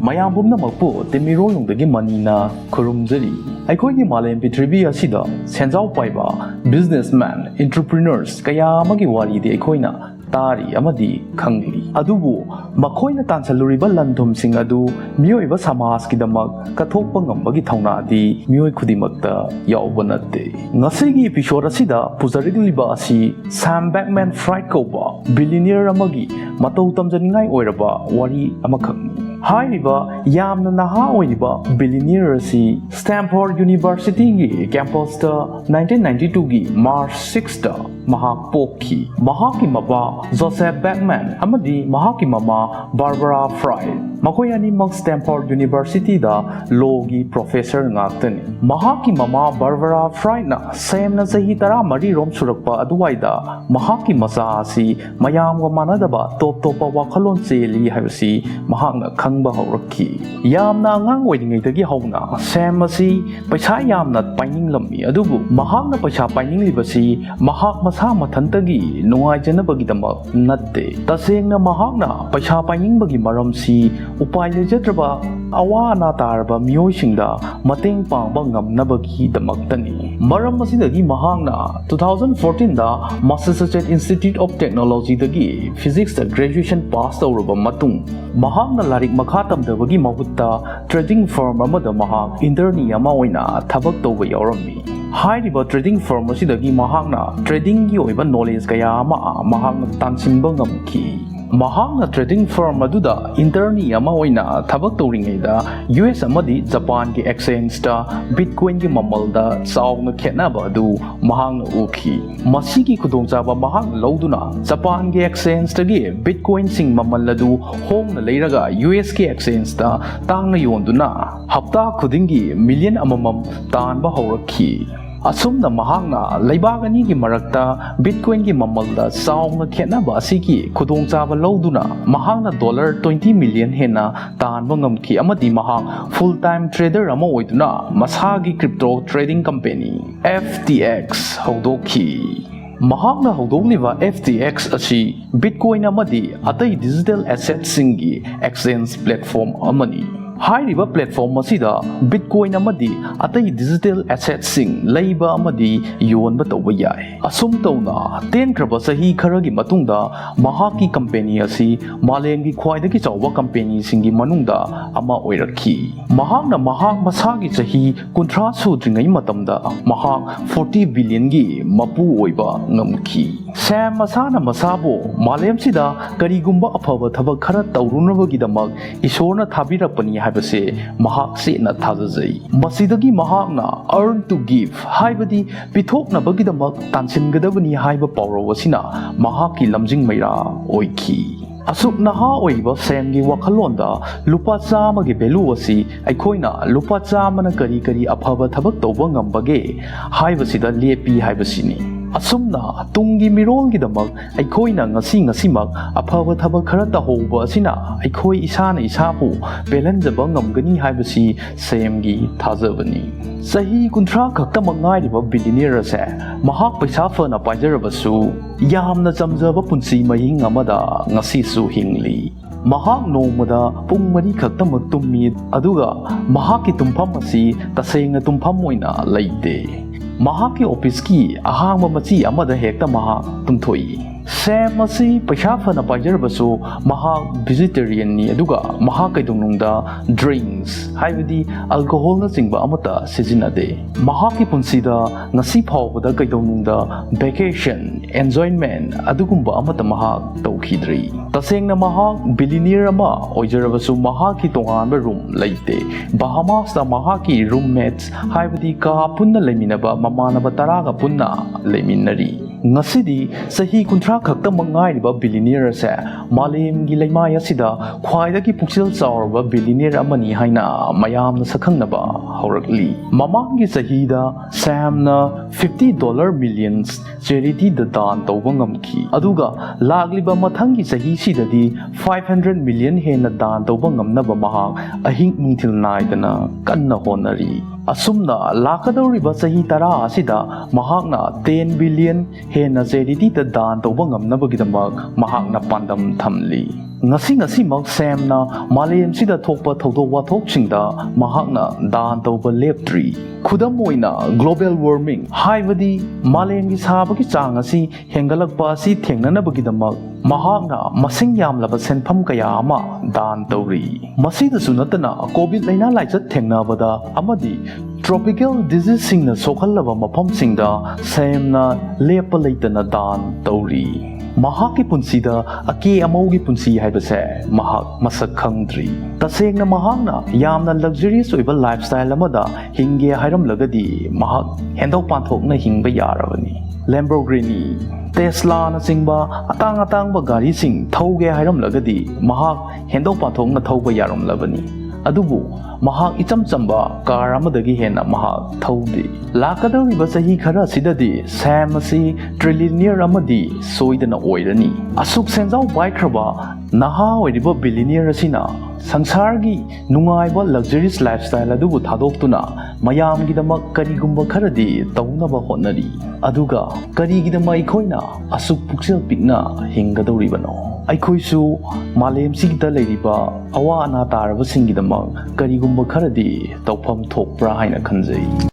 mayam pumnamakpu Temirolungdagi manina khurumjari ꯑꯩꯈꯣꯏꯒꯤ ꯃꯥꯂꯦꯝ ꯄ꯭ꯔꯤꯊꯤꯕꯤ ꯑꯁꯤꯗ ꯁꯦꯟꯖꯥꯎ ꯄꯥꯏꯕ ꯕꯤꯖꯤꯅꯦꯁꯃꯦꯟ ꯑꯦꯟꯇꯔꯄ꯭ꯔꯤꯅꯔꯁ ꯀꯌꯥ ꯑꯃꯒꯤ ꯋꯥꯔꯤꯗꯤ ꯑꯩꯈꯣꯏꯅ ꯇꯥꯔꯤ ꯑꯃꯗꯤ ꯈꯪꯂꯤ ꯑꯗꯨꯕꯨ ꯃꯈꯣꯏꯅ ꯇꯥꯟꯁꯤꯜꯂꯨꯔꯤꯕ ꯂꯟ-ꯊꯨꯝꯁꯤꯡ ꯑꯗꯨ ꯃꯤꯑꯣꯏꯕ ꯁꯃꯥꯖꯀꯤꯗꯃꯛ ꯀꯠꯊꯣꯛꯄ ꯉꯝꯕꯒꯤ ꯊꯧꯅꯥꯗꯤ ꯃꯤꯑꯣꯏ ꯈꯨꯗꯤꯡꯃꯛꯇ ꯌꯥꯎꯕ ꯅꯠꯇꯦ ꯉꯁꯤꯒꯤ ꯏꯄꯤꯁꯣꯗ ꯑꯁꯤꯗ ꯄꯨꯖꯔꯛꯂꯤꯕ ꯑꯁꯤ ꯁꯦꯝ ꯕꯦꯛꯃꯦꯟ-ꯐ꯭ꯔꯥꯏꯗ ꯀꯧꯕ ꯕꯤꯂꯤꯅꯤꯌꯔ ꯑꯃꯒꯤ ꯃꯇꯧ ꯇꯝꯖꯅꯤꯡꯉꯥꯏ ꯑꯣꯏꯔꯕ ꯋꯥꯔꯤ ꯑꯃꯈꯛꯅꯤ ꯍꯥꯏꯔꯤꯕ ꯌꯥꯝꯅ ꯅꯍꯥ ꯑꯣꯏꯔꯤꯕ ꯕꯤꯂꯤꯅꯤꯌꯔ ꯑꯁꯤ ꯁ꯭ꯇꯦꯝꯐꯣꯔꯗ ꯌꯨꯅꯤꯚꯔꯁꯤꯇꯤꯒꯤ ꯀꯦꯝꯄꯁꯇ 1992ꯒꯤ ꯃꯥꯔꯆ 6ꯗ ꯃꯍꯥꯛ ꯄꯣꯛꯈꯤ ꯃꯍꯥꯛꯀꯤ ꯃꯄꯥ ꯖꯣꯁꯦꯐ ꯕꯦꯛꯃꯦꯟ ꯑꯃꯗꯤ ꯃꯍꯥꯛꯀꯤ ꯃꯃꯥ ꯕꯥꯔꯕꯔꯥ ꯐ꯭ꯔꯥꯏꯗ ꯃꯈꯣꯏ ꯑꯅꯤꯃꯛ ꯁ꯭ꯇꯦꯝꯐꯣꯔꯗ ꯌꯨꯅꯤꯚꯔꯁꯤꯇꯤꯗ ꯂꯣꯒꯤ ꯄ꯭ꯔꯣꯐꯦꯁꯔ ꯉꯥꯛꯇꯅꯤ ꯃꯍꯥꯛꯀꯤ ꯃꯃꯥ ꯕꯥꯔꯕꯔꯥ ꯐ꯭ꯔꯥꯏꯗꯅ ꯁꯦꯝꯅ ꯆꯍꯤ 14ꯔꯣꯝ ꯁꯨꯔꯛꯄ ꯑꯗꯨꯋꯥꯏꯗ ꯃꯍꯥꯛꯀꯤ ꯃꯆꯥ ꯑꯁꯤ ꯃꯌꯥꯝꯒ ꯃꯥꯟꯅꯗꯕ ꯇꯣꯞ ꯇꯣꯞꯄ ꯋꯥꯈꯜꯂꯣꯟ ꯆꯦꯜꯂꯤ ꯍꯥꯏꯕꯁꯤ ꯃꯍꯥꯛꯅ ꯈꯪꯕ ꯍꯧꯔꯛꯈꯤ ꯌꯥꯝꯅ ꯑꯉꯥꯡ ꯑꯣꯏꯔꯤꯉꯩꯗꯒꯤ ꯍꯧꯅ ꯁꯦꯝ ꯑꯁꯤ ꯄꯩꯁꯥ ꯌꯥꯝꯅ ꯄꯥꯏꯅꯤꯡꯂꯝꯃꯤ ꯑꯗꯨꯕꯨ ꯃꯍꯥꯛꯅ ꯄꯩꯁꯥ ꯄꯥꯏꯅꯤꯡꯂꯤꯕꯁꯤ ꯃꯍꯥꯛ ꯃꯁꯥ ꯃꯊꯟꯇꯒꯤ ꯅꯨꯡꯉꯥꯏꯖꯅꯕꯒꯤꯗꯃꯛ ꯅꯠꯇꯦ ꯇꯁꯦꯡꯅ ꯃꯍꯥꯛꯅ ꯄꯩꯁꯥ ꯄꯥꯏꯅꯤꯡꯕꯒꯤ ꯃꯔꯝꯁꯤ उपाय लेजद्रबा अवा अना तारबा मियोइसिंगदा मतेंग पांगबा ngamnabagidamaktani maram asidagi mahangna 2014 da Massachusetts Institute of Technology dagi physics da graduation pass tawraba matung mahangna larik makha tamdabagi mahutta trading firm amada mahak interni ama oina thabak tawba yawrammi हाइरिबा trading firm असिदगी महांगना trading की ओइबा knowledge कया अमा महांगना तानसिनबा ngamki महांगना ट्रेडिंग फर्म अदुदा इंटर्नी अमा ओइना थबक तौरिङैदा यूएस अमदि जापान की एक्सचेंज दा बिटकॉइन की ममलदा चावना खेनाबा अदु महांगना उखी मसीगी खुदोंचाबा महांग लौदुना जापान की एक्सचेंज दगी बिटकॉइन सिंग ममल अदु होंगना लेरगा यूएस की एक्सचेंज दा तांगना योंदुना हप्ता खुदिंगी मिलियन अममम तानबा हौरखी असुमना महांगना लेबागनी की मरक्ता बिटकॉइन की ममलदा चावना खेनाबा असिगी खुदोंचाबा लौदुना महांगना $20 मिलियन हेना तानबा ngamki amadi mahang full time trader ama oiduna masagi crypto trading company FTX howdokhi महांगना हौदोंलिबा FTX असी बिटकॉइन अमदी अतै डिजिटल एसेट सिंगी एक्सचेंज प्लेटफॉर्म अमनी हाइरिबा प्लेटफॉर्म असिदा बिटकॉइन अमदी अतै डिजिटल एसेट सिंग लैबा अमदी योनबा तौबा याय असुम तौना तेनख्रबा सही खरगी मतुंगदा महाकी कंपनी असी मालेंगी ख्वाइदगी चौबा कंपनी सिंगी मनुंगदा अमा ओइरखी महांगना महांग मसागी सही 30 सुद्रिङै मतमदा महांग 40 बिलियन गी मपु ओइबा ngamki सैम मसाना मसाबो मालेमसिदा करिगुंबा अफबा थबक खरा तौरुनबगिदमक ईश्वरना थाबिरपनी हाइबसे महाक सेना थाजजै मसिदगी महाकना अर्न टू गिव हाइबदी पिथोकनबगिदमक तानसिनगदबनी हाइबा पावरवसिना महाकी लमजिंग मैरा ओइखी असुक नहा ओइबा सेमगी वखलोंदा लुपा चामगी भेलू असी अखोइना लुपा चामना करी करी अफबा थबक तौबा ngambage हाइबसिदा लेपी हाइबसिनी असुमना तुंगी मिरोलगी दमक अखोइना ngasi ngasimak अफबा थबक खरा तहौबा असिना अखोइ इसाना इसापु पेलनजबा ngamgani हाइबसि सेमगी थाजबनी सही 30 खक्ता मंगाइरिबा बिलिनियर से महाक पैसा फना पाइजरबसु यामना चमजबा पुंसी महिंग अमदा ngasisu hingli महाक नोमदा पुंग मरी खक्तमक तुम्मी अदुगा महाकी तुमफम असि तसेंगना तुमफम ओइना लैते महाकी ऑफिस की अहांगबा मची अमदा हेक्ता महाक तुमथोई सैम असी पैसा फना पाइजरबसु महाक वेजिटेरियन नि अदुगा महाक कैदुंगनुंगदा ड्रिंक्स हाइबदी अल्कोहल न चिंगबा अमता सिजिनादे महाकी पुंसीदा ngasi फावबदा कैदुंगनुंगदा वेकेशन एन्जॉयमेंट अदुगुंबा अमता महाक तौखिद्री तसेंगना महाक बिलिनियर अमा ओइजरबसु महाकी तोंगानबा रूम लैते बहामासदा महाकी रूममेट्स हाइबदी का पुन्ना लेमिनबा ममानबा तरागा पुन्ना लेमिनरी ngasi sahi 30 khakta mangairiba billionaire se malemgi leimai asida khwaidagi puksil chaurba billionaire amani haina mayamna sakhangnaba haurakli mamangi sahida samna $50 millions charity da dan tawba ngamki aduga lagliba mathangi sahi sidadi 500 million hena dan tawba ngamnaba mahak ahing ningthil naidana kanna honari असुमना लाकदौरिबा सही 10 असिदा महाकना 10 billion हेना charity दा दान तौबा ngamnabagidamak mahakna pandam thamli ꯉꯁꯤꯃꯛ ꯁꯦꯝꯅ ꯃꯥꯂꯦꯝꯁꯤꯗ ꯊꯣꯛꯄ ꯊꯧꯗꯣꯛ ꯋꯥꯊꯣꯛꯁꯤꯡꯗ ꯃꯍꯥꯛꯅ ꯗꯥꯟ ꯇꯧꯕ ꯂꯦꯞꯇ꯭ꯔꯤ꯫ ꯈꯨꯗꯝ ꯑꯣꯏꯅ ꯒ꯭ꯂꯣꯕꯦꯜ ꯋꯥꯔꯃꯤꯡ ꯍꯥꯏꯕꯗꯤ ꯃꯥꯂꯦꯝꯒꯤ ꯁꯥꯕꯒꯤ ꯆꯥꯡ ꯑꯁꯤ ꯍꯦꯟꯒꯠꯂꯛꯄ ꯑꯁꯤ ꯊꯦꯡꯅꯅꯕꯒꯤꯗꯃꯛ ꯃꯍꯥꯛꯅ ꯃꯁꯤꯡ ꯌꯥꯝꯂꯕ ꯁꯦꯟꯐꯝ ꯀꯌꯥ ꯑꯃ ꯗꯥꯟ ꯇꯧꯔꯤ꯫ ꯃꯁꯤꯗꯁꯨ ꯅꯠꯇꯅ ꯀꯣꯚꯤꯗ ꯂꯩꯅꯥ ꯂꯥꯏꯆꯠ ꯊꯦꯡꯅꯕꯗ ꯑꯃꯗꯤ ꯇ꯭ꯔꯣꯄꯤꯀꯦꯜ ꯗꯤꯖꯤꯖꯁꯤꯡꯅ ꯁꯣꯛꯍꯜꯂꯕ ꯃꯐꯝꯁꯤꯡꯗ ꯁꯦꯝꯅ ꯂꯦꯞꯄ ꯂꯩꯇꯅ ꯗꯥꯟ ꯇꯧꯔꯤ꯫ ꯃꯍꯥꯛꯀꯤ ꯄꯨꯟꯁꯤꯗ ꯑꯀꯦ ꯑꯃꯧꯒꯤ ꯄꯨꯟꯁꯤ ꯍꯥꯏꯕꯁꯦ ꯃꯍꯥꯛ ꯃꯁꯛ ꯈꯪꯗ꯭ꯔꯤ꯫ ꯇꯁꯦꯡꯅ ꯃꯍꯥꯛꯅ ꯌꯥꯝꯅ ꯂꯛꯖꯔꯤꯌꯁ ꯑꯣꯏꯕ ꯂꯥꯏꯐꯁ꯭ꯇꯥꯏꯜ ꯑꯃꯗ ꯍꯤꯡꯒꯦ ꯍꯥꯏꯔꯝꯂꯒꯗꯤ ꯃꯍꯥꯛ ꯍꯦꯟꯗꯣꯛ ꯄꯥꯟꯊꯣꯛꯅ ꯍꯤꯡꯕ ꯌꯥꯔꯕꯅꯤ꯫ ꯂꯦꯝꯕꯣꯔꯒꯤꯅꯤ, ꯇꯦꯁꯂꯥꯅꯆꯤꯡꯕ ꯑꯇꯥꯡꯕ ꯒꯥꯔꯤꯁꯤꯡ ꯊꯧꯒꯦ ꯍꯥꯏꯔꯝꯂꯒꯗꯤ ꯃꯍꯥꯛ ꯍꯦꯟꯗꯣꯛ ꯄꯥꯟꯊꯣꯛꯅ ꯊꯧꯕ ꯌꯥꯔꯝꯂꯕꯅꯤ꯫ ꯑꯗꯨꯕꯨ ꯃꯍꯥꯛ ꯏꯆꯝ ꯆꯝꯕ ꯀꯥꯔ ꯑꯃꯗꯒꯤ ꯍꯦꯟꯅ ꯃꯍꯥꯛ ꯊꯧꯗꯦ꯫ ꯂꯥꯛꯀꯗꯧꯔꯤꯕ ꯆꯍꯤ ꯈꯔ ꯑꯁꯤꯗꯗꯤ ꯁꯦꯝ ꯑꯁꯤ ꯇ꯭ꯔꯤꯂꯤꯅꯤꯌꯔ ꯑꯃꯗꯤ ꯁꯣꯏꯗꯅ ꯑꯣꯏꯔꯅꯤ꯫ ꯑꯁꯨꯛ ꯁꯦꯟꯖꯥꯎ ꯄꯥꯏꯈ꯭ꯔꯕ ꯅꯍꯥ ꯑꯣꯏꯔꯤꯕ ꯕꯤꯂꯤꯅꯤꯌꯔ ꯑꯁꯤꯅ ꯁꯪꯁꯥꯔꯒꯤ ꯅꯨꯡꯉꯥꯏꯕ ꯂꯛꯖꯔꯤꯌꯁ ꯂꯥꯏꯐꯁ꯭ꯇꯥꯏꯜ ꯑꯗꯨꯕꯨ ꯊꯥꯗꯣꯛꯇꯨꯅ ꯃꯌꯥꯝꯒꯤꯗꯃꯛ ꯀꯔꯤꯒꯨꯝꯕ ꯈꯔꯗꯤ ꯇꯧꯅꯕ ꯍꯣꯠꯅꯔꯤ꯫ ꯑꯗꯨꯒ ꯀꯔꯤꯒꯤꯗꯃꯛ ꯑꯩꯈꯣꯏꯅ ꯑꯁꯨꯛ ꯄꯨꯛꯆꯦꯜ ꯄꯤꯛꯅ ꯍꯤꯡꯒꯗꯧꯔꯤꯕꯅꯣ? ꯑꯩꯈꯣꯏꯁꯨ ꯃꯥꯂꯦꯝꯁꯤꯗ ꯂꯩꯔꯤꯕ ꯑꯋꯥ ꯑꯅꯥ ꯇꯥꯔꯕꯁꯤꯡꯒꯤꯗꯃꯛ ꯀꯔꯤꯒꯨꯝꯕ ꯈꯔꯗꯤ ꯇꯧꯐꯝ ꯊꯣꯛꯄ꯭ꯔꯥ ꯍꯥꯏꯅ ꯈꯟꯖꯩ꯫